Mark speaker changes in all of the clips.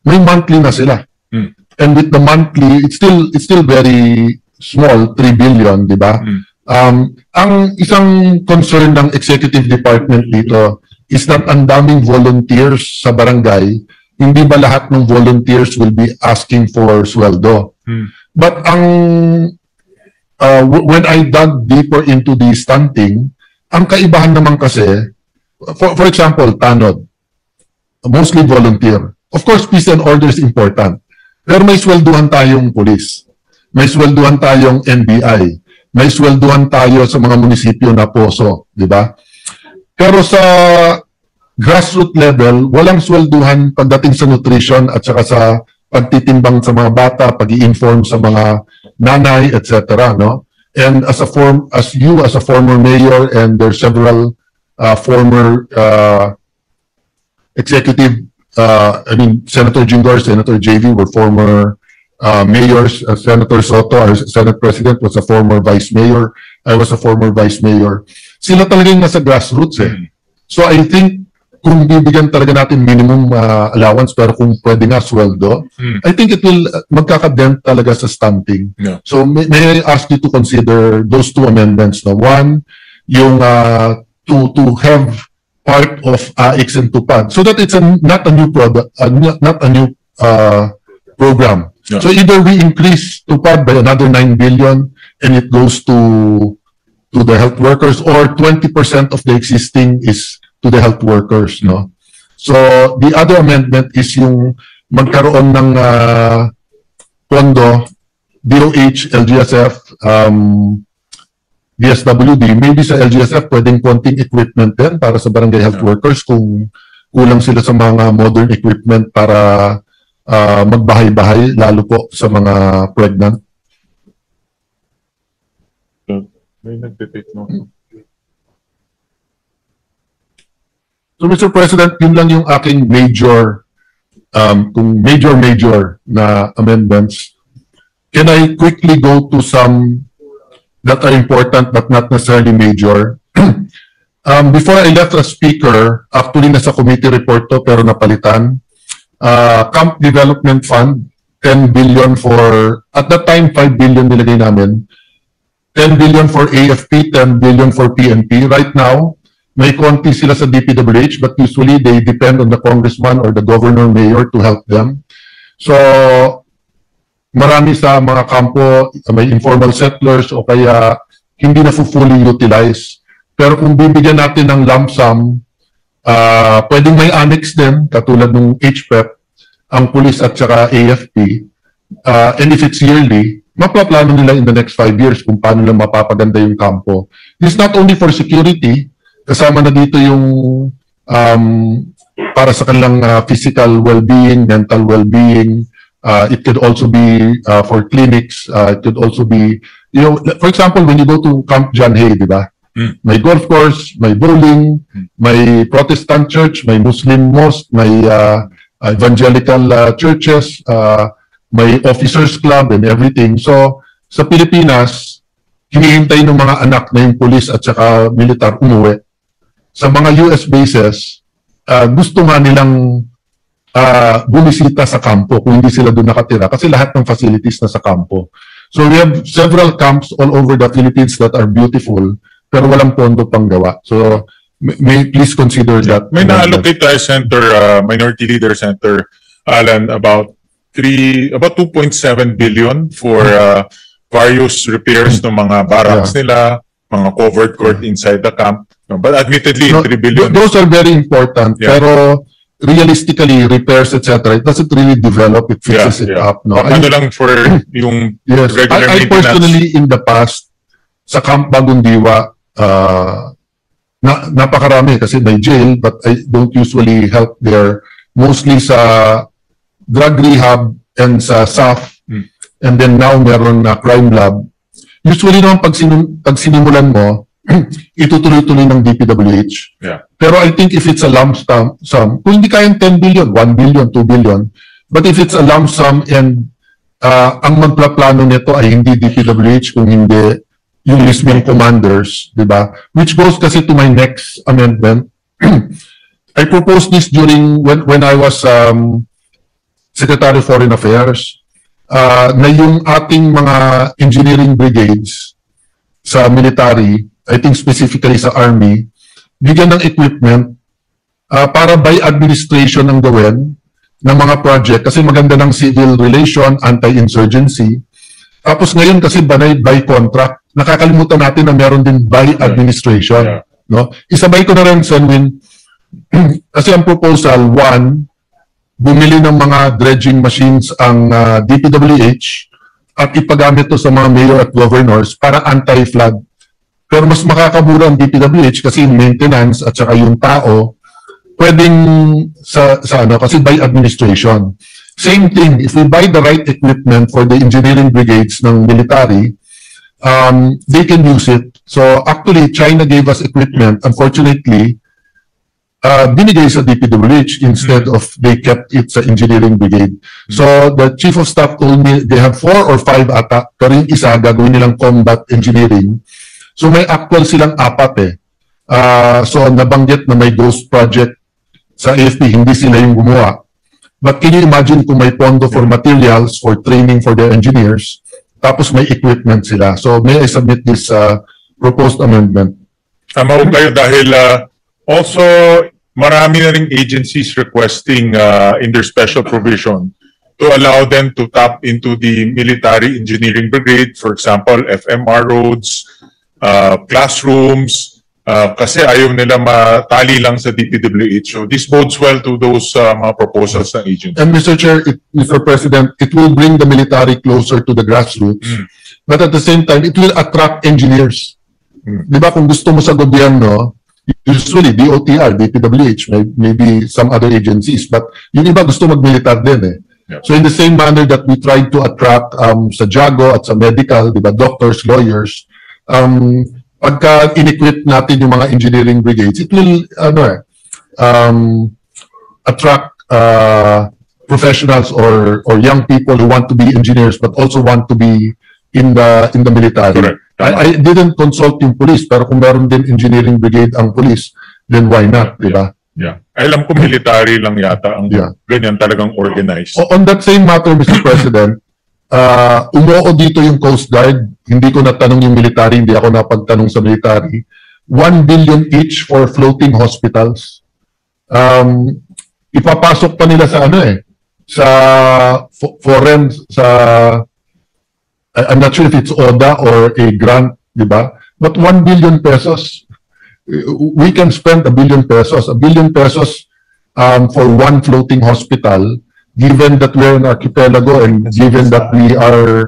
Speaker 1: may monthly na sila. And with the monthly, it's still very small, 3 billion, di ba? Ang isang concern ng executive department dito is that ang daming volunteers sa barangay, hindi ba lahat ng volunteers will be asking for sweldo? But when I dug deeper into the stunting, ang kaibahan naman kasi, for example, tanod, mostly volunteer. Of course, peace and order is important. Pero may swelduhan tayong police. May swelduhan tayong NBI. May swelduhan tayo sa mga munisipyo na poso, di ba? Pero sa grassroots level, walang swelduhan pagdating sa nutrition at saka sa pagtitimbang sa mga bata, pag-i-inform sa mga nanay, etc. No? And as a former mayor, and there's several former executive, Senator Jinggoy, Senator JV were former mayors. Senator Soto, our Senate President, was a former vice mayor. I was a former vice mayor. Sila talagang nasa grassroots eh. So I think kung bibigyan talaga natin minimum allowance pero kung pwede nga sweldo, I think it will magkakadent talaga sa stunting. Yeah. So may I ask you to consider those two amendments. No? One, yung to have part of AIX and TUPAD so that it's not a new product, not a new program. Yeah. So either we increase TUPAD by another 9 billion and it goes to the health workers, or 20% of the existing is to the health workers, no? So the other amendment is yung magkaroon ng pondo, DOH, LGSF, DSWD, maybe sa LGSF pwedeng konting equipment din para sa barangay health workers kung kulang sila sa mga modern equipment para magbahay-bahay, lalo po sa mga pregnant.
Speaker 2: May nagtitake no?
Speaker 1: So Mr. President, yun lang yung aking major na amendments. Can I quickly go to some that are important but not necessarily major? Before I left as speaker, actually nasa committee report to pero napalitan. Camp Development Fund, 10 billion for, at that time, 5 billion nilagay namin. 10 billion for AFP, 10 billion for PNP. Right now, may konti sila sa DPWH, but usually they depend on the congressman or the governor mayor to help them. So, marami sa mga kampo, may informal settlers o kaya hindi na fully utilized. Pero kung bibigyan natin ng lump sum, pwedeng may annex din, katulad ng HPEP, ang police at saka AFP. And if it's yearly, mapaplano nila in the next 5 years kung paano nila mapapaganda yung kampo. This is not only for security, kasama na dito yung para sa kanilang physical well-being, mental well-being. It could also be for clinics. It could also be, for example, when you go to Camp John Hay, di ba? May golf course, may bowling, may Protestant church, may Muslim mosque, may evangelical churches, may officers club and everything. So, sa Pilipinas, hinihintay ng mga anak na yung police at saka militar umuwi. Sa mga US bases, gusto nga nilang bumisita sa kampo kung hindi sila doon nakatira kasi lahat ng facilities na sa kampo. So, we have several camps all over the Philippines that are beautiful pero walang pondo pang gawa. So, may please consider that.
Speaker 2: May na-allocate tayo, Senator, Minority Leader Senator Alan, about 2.7 billion for various repairs ng mga barracks nila, mga covered court inside the camp. But admittedly, 3 billion.
Speaker 1: Those are very important, pero realistically, repairs, etc., it doesn't really develop, it fixes it up. No?
Speaker 2: Ano lang for yung regular
Speaker 1: I personally, in the past, sa Camp Bagong Diwa, napakarami kasi may jail, but I don't usually help there. Mostly sa drug rehab and sa SAF, and then now meron na crime lab. Usually naman pag sinimulan mo, itutuloy-tuloy ng DPWH.
Speaker 2: Yeah.
Speaker 1: Pero I think if it's a lump sum, kung hindi kayang 10 billion, 1 billion, 2 billion, but if it's a lump sum and ang magplaplano nito ay hindi DPWH kung hindi yung mismong commanders, di ba? Which goes kasi to my next amendment. I proposed this during when I was Secretary of Foreign Affairs, na yung ating mga engineering brigades sa military, I think specifically sa Army, bigyan ng equipment para by administration ang gawin ng mga project kasi maganda ng civil relation, anti-insurgency. Tapos ngayon kasi by contract, nakakalimutan natin na meron din by administration. No? Isabay ko na rin, Senwin, kasi ang proposal, one, bumili ng mga dredging machines ang DPWH at ipagamit to sa mga mayor at governors para anti-flood. Pero mas makakamura ang DPWH kasi yung maintenance at saka yung tao, pwedeng sa ano, kasi by administration. Same thing, if we buy the right equipment for the engineering brigades ng military, they can use it. So actually, China gave us equipment. Unfortunately, binigay sa DPWH instead of they kept it sa engineering brigade. So the chief of staff told me they have 4 or 5 ata, pero yung isa gagawin nilang combat engineering. So may actual silang 4 so nabanggit na may ghost project sa AFP, hindi sila yung gumawa. But can you imagine kung may pondo for materials, for training for their engineers, tapos may equipment sila. So may I submit this proposed amendment?
Speaker 2: Tama kayo dahil also, marami na ring agencies requesting in their special provision to allow them to tap into the military engineering brigade, for example, FMR roads, classrooms, kasi ayaw nila matali lang sa DPWH. So this bodes well to those mga proposals ng agency.
Speaker 1: And Mr. Chair, Mr. President, it will bring the military closer to the grassroots, but at the same time, it will attract engineers. Di ba kung gusto mo sa gobyerno, usually DOTR, DPWH, maybe some other agencies, but yung iba gusto mag-militar din eh.
Speaker 2: Yeah.
Speaker 1: So in the same manner that we tried to attract sa JAGO at sa medical, di ba, doctors, lawyers, pagka in-equip natin yung mga engineering brigades, it will attract professionals or young people who want to be engineers but also want to be in the military.
Speaker 2: Correct.
Speaker 1: I didn't consult yung police, pero kung meron din engineering brigade ang police, then why not, di ba?
Speaker 2: Yeah. Alam ko military lang yata ang ganyan talagang organized.
Speaker 1: On that same matter, Mr. President, umuo dito yung Coast Guard, hindi ko natanong yung military, hindi ako napagtanong sa military, 1 billion each for floating hospitals. Ipapasok pa nila sa sa foreign, I'm not sure if it's ODA or a grant, di ba? But 1 billion pesos, we can spend 1 billion pesos. 1 billion pesos for one floating hospital, given that we're an archipelago and given that we are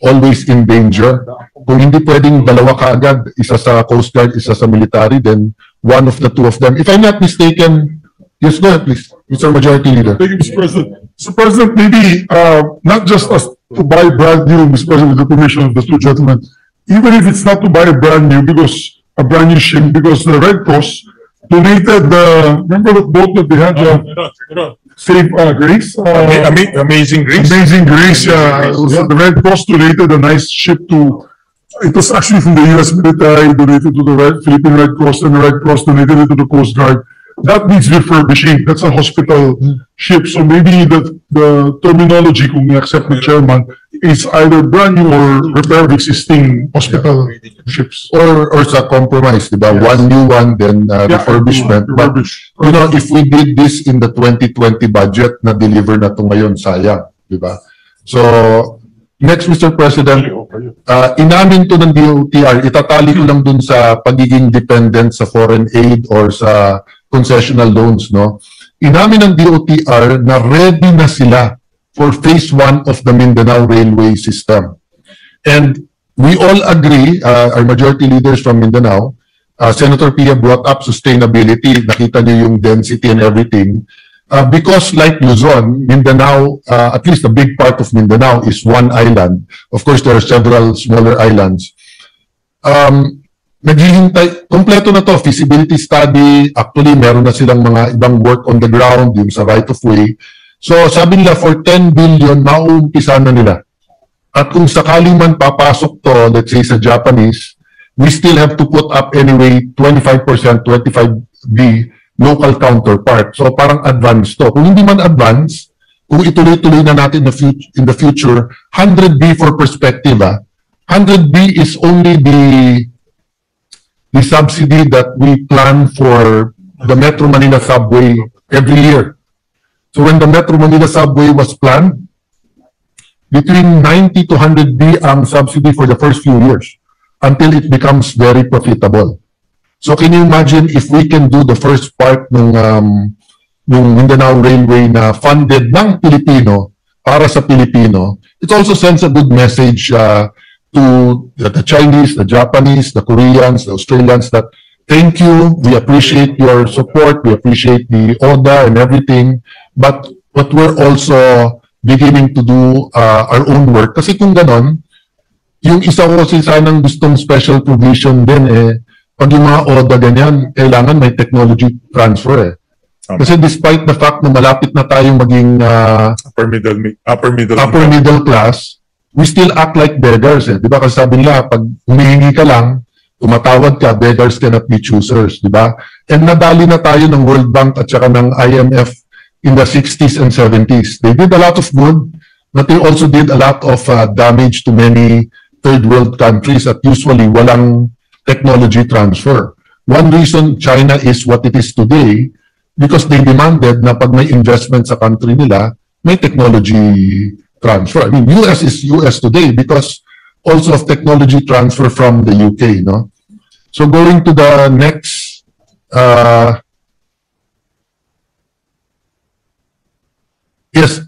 Speaker 1: always in danger. Kung hindi pwedeng dalawa kaagad, isa sa Coast Guard, isa sa military, then one of the two of them. If I'm not mistaken, yes, go ahead, please, Mr. Majority Leader.
Speaker 3: Thank you, Mr. President. Mr. President, maybe not just us to buy brand new, Mr. President, with the permission of the two gentlemen, even if it's not to buy a brand new ship, because the Red Cross donated remember the boat that they had, Save Grace?
Speaker 2: Amazing Grace.
Speaker 3: Amazing Grace, the Red Cross donated a nice ship it was actually from the U.S. military, donated to the Philippine Red Cross, and the Red Cross donated it to the Coast Guard. That needs refurbishing. That's a hospital ship. So maybe the terminology, kung i-accept ng chairman, is either brand new or repair of existing hospital ships.
Speaker 1: Or sa compromise, di ba? Yes. One new one, then refurbishment. But, you know, if we did this in the 2020 budget, na-deliver na ito ngayon, sayang. Di ba? So, next, Mr. President, inamin to ng DOTR, itatali ko lang dun sa pagiging dependent sa foreign aid or sa concessional loans, no? Inamin ng DOTR na ready na sila for phase 1 of the Mindanao Railway System. And we all agree, our majority leaders from Mindanao, Senator Pia brought up sustainability, nakita niyo yung density and everything. Because like Luzon, Mindanao, at least a big part of Mindanao is one island. Of course, there are several smaller islands. Naghihintay, kompleto na to, feasibility study, actually meron na silang mga ibang work on the ground, yung sa right of way. So sabi nila, for 10 billion, mauumpisa na nila. At kung sakali man papasok to, let's say sa Japanese, we still have to put up anyway 25%, 25B local counterpart. So parang advance to. Kung hindi man advance, kung ituloy-tuloy na natin in the future, 100B for perspective, 100B is only the subsidy that we plan for the Metro Manila subway every year. So when the Metro Manila subway was planned, between 90 to 100B ang subsidy for the first few years until it becomes very profitable. So can you imagine if we can do the first part ng Mindanao Railway na funded ng Pilipino para sa Pilipino, it also sends a good message to the Chinese, the Japanese, the Koreans, the Australians that thank you, we appreciate your support, we appreciate the ODA and everything, but we're also beginning to do our own work. Kasi kung ganon, yung isa ko kasi sanang gustong special provision din pag yung mga ODA ganyan, kailangan may technology transfer Kasi despite the fact na malapit na tayong maging upper middle class, we still act like beggars Di ba? Kasi sabi nila, pag humihingi ka lang, tumatawad ka, beggars cannot be choosers. Di ba? And nadali na tayo ng World Bank at saka ng IMF in the 60s and 70s. They did a lot of good, but they also did a lot of damage to many third world countries at usually walang technology transfer. One reason China is what it is today because they demanded na pag may investment sa country nila, may technology transfer. I mean, US is US today because also of technology transfer from the UK, no? So going to the next, yes,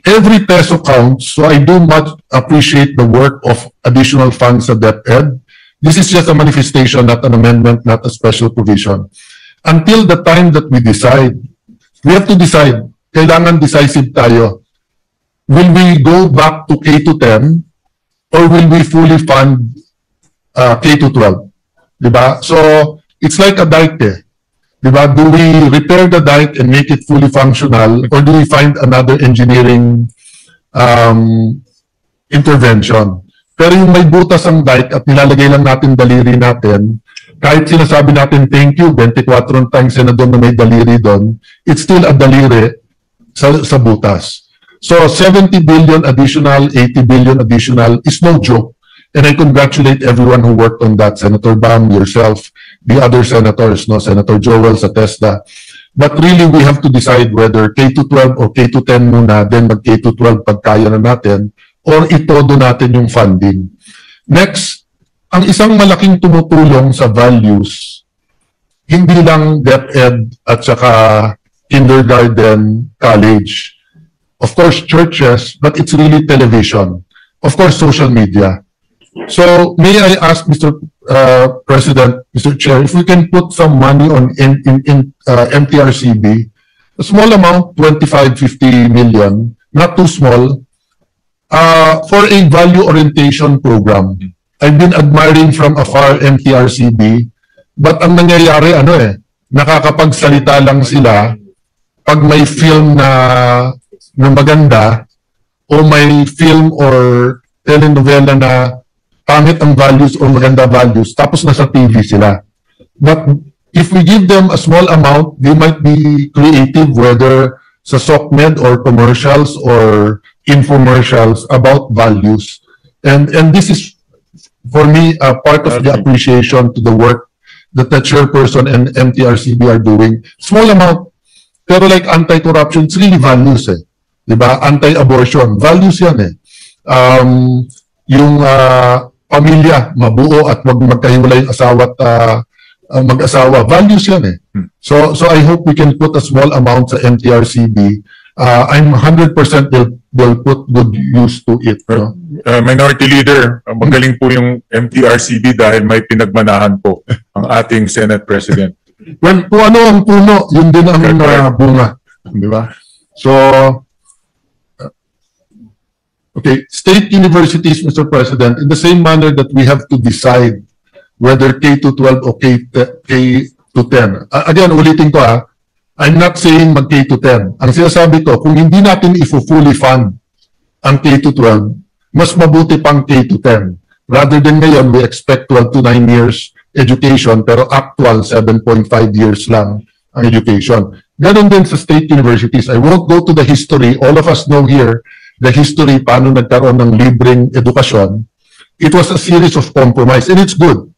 Speaker 1: every peso counts, so I do much appreciate the work of additional funds at DepEd. This is just a manifestation, not an amendment, not a special provision. Until the time that we decide, we have to decide, kailangan decisive tayo. Will we go back to K-10 or will we fully fund K-12? Diba? So, it's like a dike Diba? Do we repair the dike and make it fully functional or do we find another engineering intervention? Pero yung may butas ang dike at nilalagay lang natin daliri natin, kahit sinasabi natin thank you, 24 times senador na may daliri doon, it's still a daliri sa butas. So 70 billion additional, 80 billion additional is no joke. And I congratulate everyone who worked on that, Senator Bam, yourself, the other senators, no, Senator Joel sa TESDA. But really, we have to decide whether K-12 or K-10 muna, then mag-K-12 pag kaya na natin, or itodo natin yung funding. Next, ang isang malaking tumutulong sa values, hindi lang DepEd at saka kindergarten, college. Of course, churches, but it's really television. Of course, social media. So, may I ask Mr. President, Mr. Chair, if we can put some money on MTRCB, a small amount, 25-50 million, not too small, for a value orientation program. I've been admiring from afar MTRCB, but ang nangyayari, nakakapagsalita lang sila pag may film na maganda o may film or telenovela na pangit ang values o maganda values, tapos nasa TV sila. But if we give them a small amount, they might be creative, whether sa SOCMED or commercials or infomercials about values. And this is, for me, part of the appreciation to the work that the chairperson and MTRCB are doing. Small amount, pero like anti-corruption, it's really values Diba? Anti-abortion, values yan Yung pamilya, mabuo at wag magkahiwalay yung asawa at mag-asawa, values yan So I hope we can put a small amount sa MTRCB. I'm 100% they'll put good use to it. No?
Speaker 2: Minority Leader, magaling po yung MTRCB dahil may pinagmanahan po ang ating Senate President.
Speaker 1: Well, kung ano ang puno, yun din ang bunga. Di ba? So, okay, state universities, Mr. President, in the same manner that we have to decide whether K-12 or K-10. Again, ulitin ko I'm not saying mag K-10. Ang sinasabi ko, kung hindi natin fully fund ang K-12, mas mabuti pang K-10. Rather than ngayon, we expect 12 to 9 years education, pero actual 7.5 years lang ang education. Ganon din sa state universities. I won't go to the history. All of us know here the history paano nagkaroon ng libreng edukasyon. It was a series of compromise and it's good.